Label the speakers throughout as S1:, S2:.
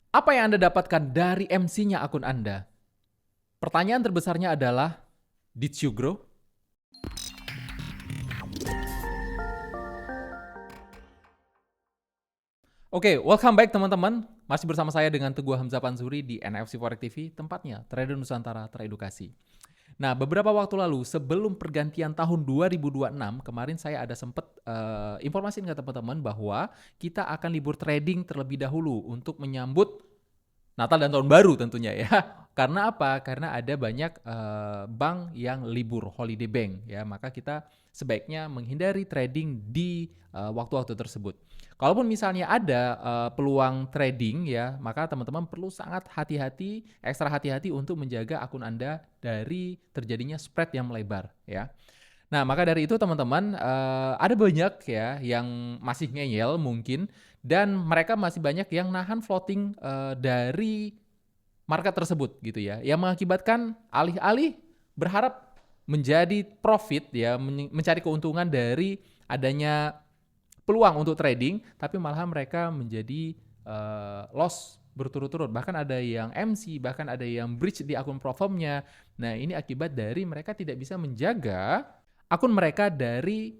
S1: Apa yang Anda dapatkan dari MC-nya akun Anda? Pertanyaan terbesarnya adalah, did you grow? Oke, welcome back teman-teman. Masih bersama saya dengan Teguh Hamzah Pansuri di NFC Forex TV, tempatnya trader Nusantara teredukasi. Nah, beberapa waktu lalu sebelum pergantian tahun 2026, kemarin saya ada sempat informasiin ke teman-teman bahwa kita akan libur trading terlebih dahulu untuk menyambut Natal dan Tahun Baru tentunya ya. Karena apa? Karena ada banyak bank yang libur, holiday bank ya. Maka kita sebaiknya menghindari trading di waktu-waktu tersebut. Kalaupun misalnya ada peluang trading ya, maka teman-teman perlu sangat hati-hati, ekstra hati-hati untuk menjaga akun Anda dari terjadinya spread yang melebar ya. Nah, maka dari itu teman-teman, ada banyak ya yang masih ngeyel mungkin dan mereka masih banyak yang nahan floating dari market tersebut gitu ya. Yang mengakibatkan alih-alih berharap menjadi profit ya, mencari keuntungan dari adanya peluang untuk trading, tapi malah mereka menjadi loss berturut-turut. Bahkan ada yang MC, bahkan ada yang breach di akun platformnya. Nah, ini akibat dari mereka tidak bisa menjaga akun mereka dari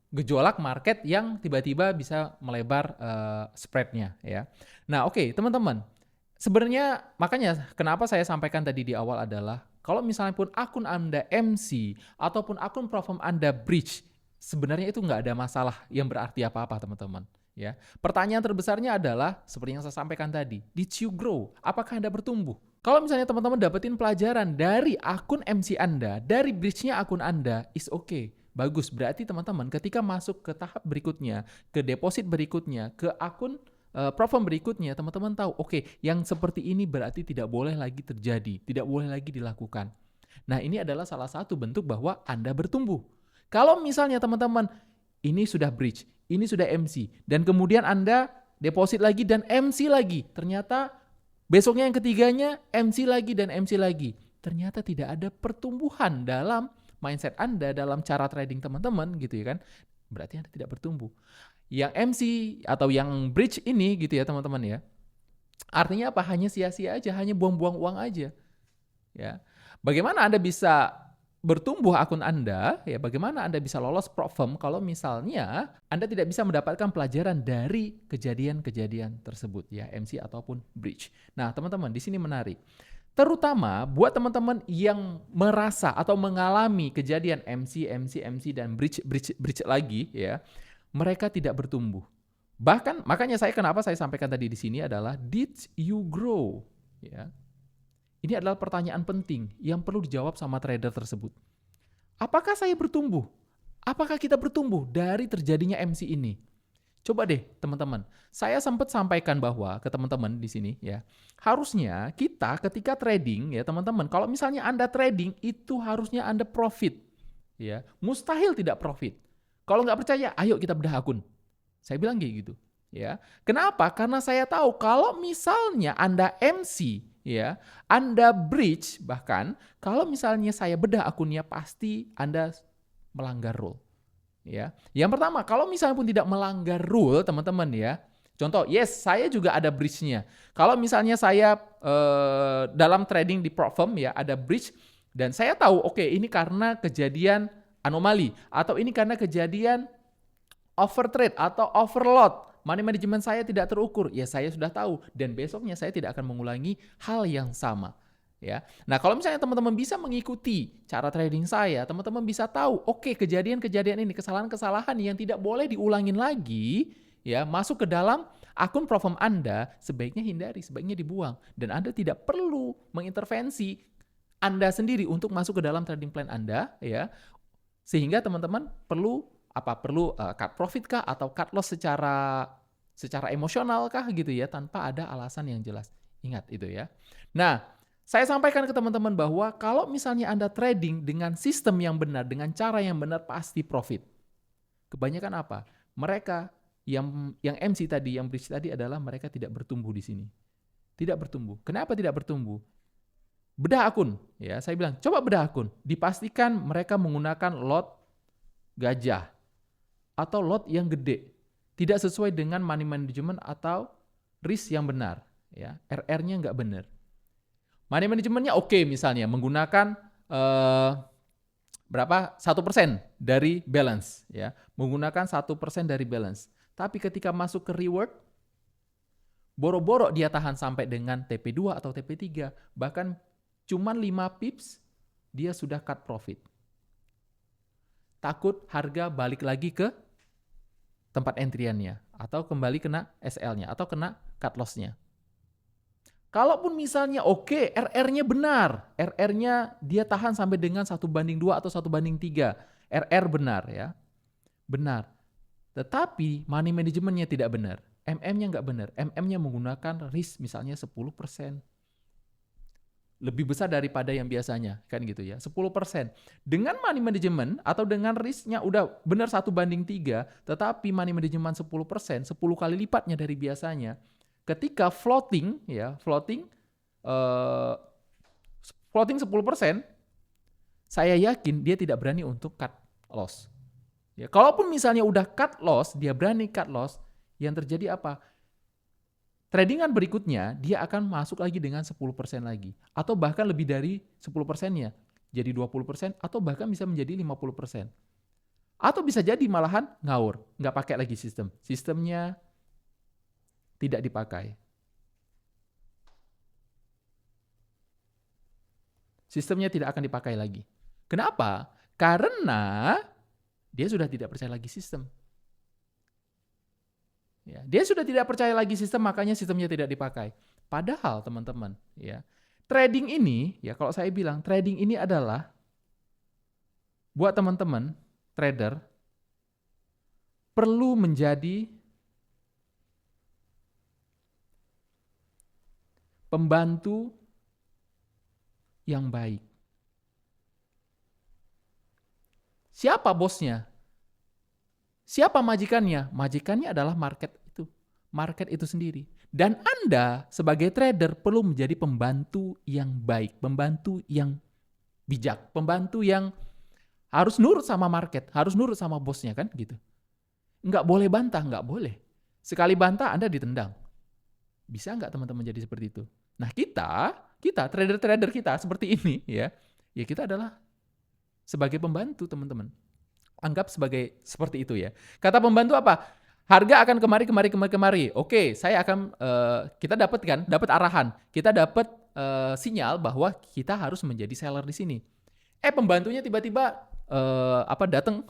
S1: gejolak market yang tiba-tiba bisa melebar spreadnya ya. Nah, oke, teman-teman. Sebenarnya makanya kenapa saya sampaikan tadi di awal adalah kalau misalnya pun akun Anda MC ataupun akun platform Anda breach, sebenarnya itu nggak ada masalah yang berarti apa-apa, teman-teman. Ya, pertanyaan terbesarnya adalah seperti yang saya sampaikan tadi, did you grow? Apakah Anda bertumbuh? Kalau misalnya teman-teman dapetin pelajaran dari akun MC Anda, dari breach-nya akun Anda, is okay. Bagus, berarti teman-teman ketika masuk ke tahap berikutnya, ke deposit berikutnya, ke akun platform berikutnya, teman-teman tahu, oke, yang seperti ini berarti tidak boleh lagi terjadi, tidak boleh lagi dilakukan. Nah, ini adalah salah satu bentuk bahwa Anda bertumbuh. Kalau misalnya teman-teman, ini sudah breach, ini sudah MC, dan kemudian Anda deposit lagi dan MC lagi, ternyata besoknya yang ketiganya MC lagi dan MC lagi. Ternyata tidak ada pertumbuhan dalam mindset Anda, dalam cara trading teman-teman gitu ya kan. Berarti Anda tidak bertumbuh. Yang MC atau yang bridge ini gitu ya teman-teman ya. Artinya apa? Hanya sia-sia aja, hanya buang-buang uang aja. Ya. Bagaimana Anda bisa bertumbuh akun Anda, ya bagaimana Anda bisa lolos platform kalau misalnya Anda tidak bisa mendapatkan pelajaran dari kejadian-kejadian tersebut ya, MC ataupun breach. Nah, teman-teman, di sini menarik. Terutama buat teman-teman yang merasa atau mengalami kejadian MC dan breach lagi ya, mereka tidak bertumbuh. Bahkan makanya kenapa saya sampaikan tadi di sini adalah did you grow? Ya. Ini adalah pertanyaan penting yang perlu dijawab sama trader tersebut. Apakah saya bertumbuh? Apakah kita bertumbuh dari terjadinya MC ini? Coba deh teman-teman, saya sempat sampaikan bahwa ke teman-teman di sini ya, harusnya kita ketika trading ya teman-teman, kalau misalnya Anda trading itu harusnya Anda profit ya, mustahil tidak profit. Kalau nggak percaya, ayo kita bedah akun. Saya bilang kayak gitu ya. Kenapa? Karena saya tahu kalau misalnya Anda MC ya, Anda breach bahkan kalau misalnya saya bedah akunnya pasti Anda melanggar rule. Ya. Yang pertama, kalau misalnya pun tidak melanggar rule, teman-teman ya. Contoh, yes, saya juga ada breach-nya. Kalau misalnya saya dalam trading di platform ya, ada breach dan saya tahu, oke, ini karena kejadian anomali atau ini karena kejadian overtrade atau overload. Money management saya tidak terukur. Ya, saya sudah tahu dan besoknya saya tidak akan mengulangi hal yang sama. Ya. Nah, kalau misalnya teman-teman bisa mengikuti cara trading saya, teman-teman bisa tahu, oke, kejadian-kejadian ini, kesalahan-kesalahan yang tidak boleh diulangin lagi, ya, masuk ke dalam akun platform Anda, sebaiknya hindari, sebaiknya dibuang dan Anda tidak perlu mengintervensi Anda sendiri untuk masuk ke dalam trading plan Anda, ya. Sehingga teman-teman perlu cut profit kah atau cut loss secara emosional kah gitu ya, tanpa ada alasan yang jelas. Ingat itu ya. Nah, saya sampaikan ke teman-teman bahwa kalau misalnya Anda trading dengan sistem yang benar, dengan cara yang benar pasti profit. Kebanyakan apa? Mereka yang MC tadi, yang bridge tadi adalah mereka tidak bertumbuh di sini. Tidak bertumbuh. Kenapa tidak bertumbuh? Bedah akun, ya. Saya bilang, coba bedah akun. Dipastikan mereka menggunakan lot gajah atau lot yang gede. Tidak sesuai dengan money management atau risk yang benar. ya, RR-nya nggak benar. Money manajemennya oke, misalnya menggunakan berapa 1% dari balance, ya, menggunakan 1% dari balance. Tapi ketika masuk ke reward, boro-boro dia tahan sampai dengan TP2 atau TP3, bahkan cuman 5 pips dia sudah cut profit. Takut harga balik lagi ke tempat entry-nya atau kembali kena SL-nya atau kena cut loss-nya. Kalaupun misalnya oke, RR-nya benar, RR-nya dia tahan sampai dengan 1:2 atau 1:3, RR benar ya, benar. Tetapi money manajemennya tidak benar, MM-nya nggak benar, MM-nya menggunakan risk misalnya 10%. Lebih besar daripada yang biasanya, kan gitu ya, 10%. Dengan money management atau dengan risk-nya udah benar 1:3, tetapi money management 10%, 10 kali lipatnya dari biasanya. Ketika floating ya, floating 10%, saya yakin dia tidak berani untuk cut loss. Ya, kalaupun misalnya udah cut loss, dia berani cut loss, yang terjadi apa? Tradingan berikutnya dia akan masuk lagi dengan 10% lagi atau bahkan lebih dari 10%-nya. Jadi 20% atau bahkan bisa menjadi 50%. Atau bisa jadi malahan ngawur, nggak pakai lagi sistem. Sistemnya tidak dipakai. Sistemnya tidak akan dipakai lagi. Kenapa? Karena dia sudah tidak percaya lagi sistem. Ya, dia sudah tidak percaya lagi sistem, makanya sistemnya tidak dipakai. Padahal teman-teman, ya, trading ini, ya kalau saya bilang trading ini adalah buat teman-teman trader perlu menjadi pembantu yang baik. Siapa bosnya? Siapa majikannya? Majikannya adalah market itu sendiri. Dan Anda sebagai trader perlu menjadi pembantu yang baik, pembantu yang bijak, pembantu yang harus nurut sama market, harus nurut sama bosnya kan gitu. Nggak boleh bantah, nggak boleh. Sekali bantah Anda ditendang. Bisa nggak teman-teman jadi seperti itu? Nah kita trader-trader kita seperti ini ya kita adalah sebagai pembantu teman-teman. Anggap sebagai seperti itu ya. Kata pembantu apa? Harga akan kemari. Oke, saya akan kita dapat arahan, kita dapat sinyal bahwa kita harus menjadi seller di sini. Pembantunya tiba-tiba datang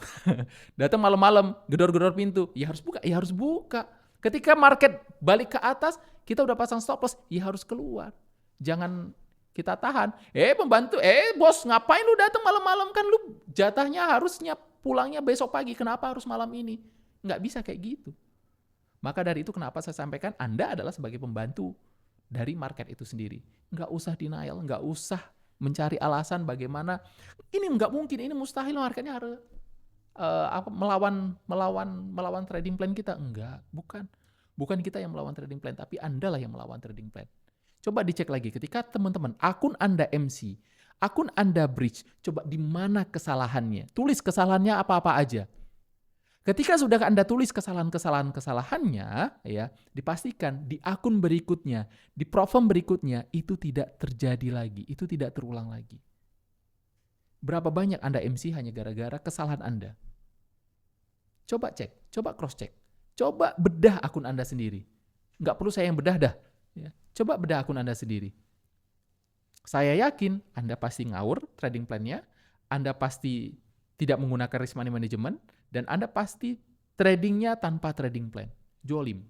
S1: datang malam-malam, gedor-gedor pintu. Ya harus buka. Ketika market balik ke atas, kita udah pasang stop loss, ya harus keluar. Jangan kita tahan. Pembantu, bos ngapain lu datang malam-malam, kan lu jatahnya harusnya pulangnya besok pagi, kenapa harus malam ini? Nggak bisa kayak gitu. Maka dari itu kenapa saya sampaikan Anda adalah sebagai pembantu dari market itu sendiri. Nggak usah denial, nggak usah mencari alasan bagaimana ini nggak mungkin, ini mustahil marketnya harus melawan trading plan kita. Enggak, bukan kita yang melawan trading plan, tapi Anda lah yang melawan trading plan. Coba dicek lagi ketika teman-teman akun Anda MC, akun Anda bridge, coba di mana kesalahannya? Tulis kesalahannya apa-apa aja. Ketika sudah Anda tulis kesalahannya, ya, dipastikan di akun berikutnya, di platform berikutnya itu tidak terjadi lagi, itu tidak terulang lagi. Berapa banyak Anda MC hanya gara-gara kesalahan Anda? Coba cek, coba cross check, coba bedah akun Anda sendiri. Nggak perlu saya yang bedah dah. Ya. Coba bedah akun Anda sendiri. Saya yakin Anda pasti ngawur trading plan-nya, Anda pasti tidak menggunakan risk money management, dan Anda pasti tradingnya tanpa trading plan. Jolim.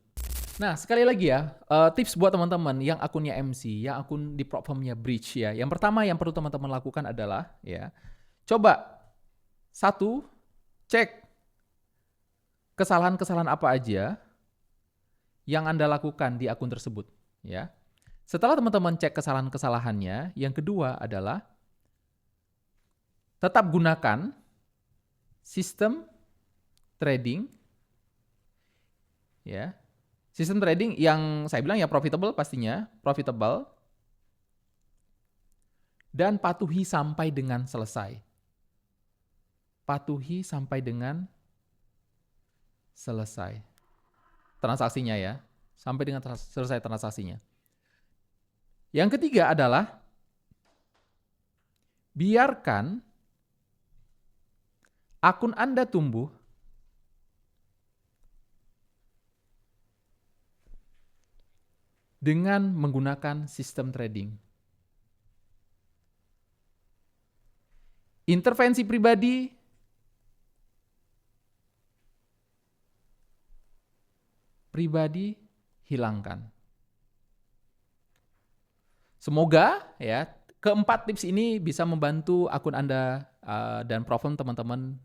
S1: Nah, sekali lagi ya, tips buat teman-teman yang akunnya MC, yang akun di platformnya Bridge ya. Yang pertama yang perlu teman-teman lakukan adalah ya, coba satu, cek kesalahan-kesalahan apa aja yang Anda lakukan di akun tersebut ya. Setelah teman-teman cek kesalahan-kesalahannya, yang kedua adalah tetap gunakan sistem trading ya. Sistem trading yang saya bilang ya profitable pastinya, profitable dan patuhi sampai dengan selesai. Patuhi sampai dengan selesai transaksinya ya. Sampai dengan selesai transaksinya. Yang ketiga adalah biarkan akun Anda tumbuh dengan menggunakan sistem trading. Intervensi pribadi hilangkan. Semoga ya keempat tips ini bisa membantu akun Anda dan profil teman-teman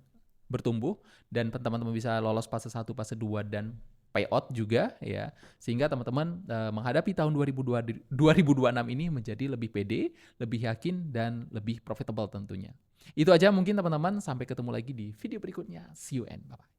S1: bertumbuh dan teman-teman bisa lolos fase 1, fase 2 dan payout juga ya. Sehingga teman-teman menghadapi tahun 2026 ini menjadi lebih pede, lebih yakin dan lebih profitable tentunya. Itu aja mungkin teman-teman, sampai ketemu lagi di video berikutnya. See you and bye-bye.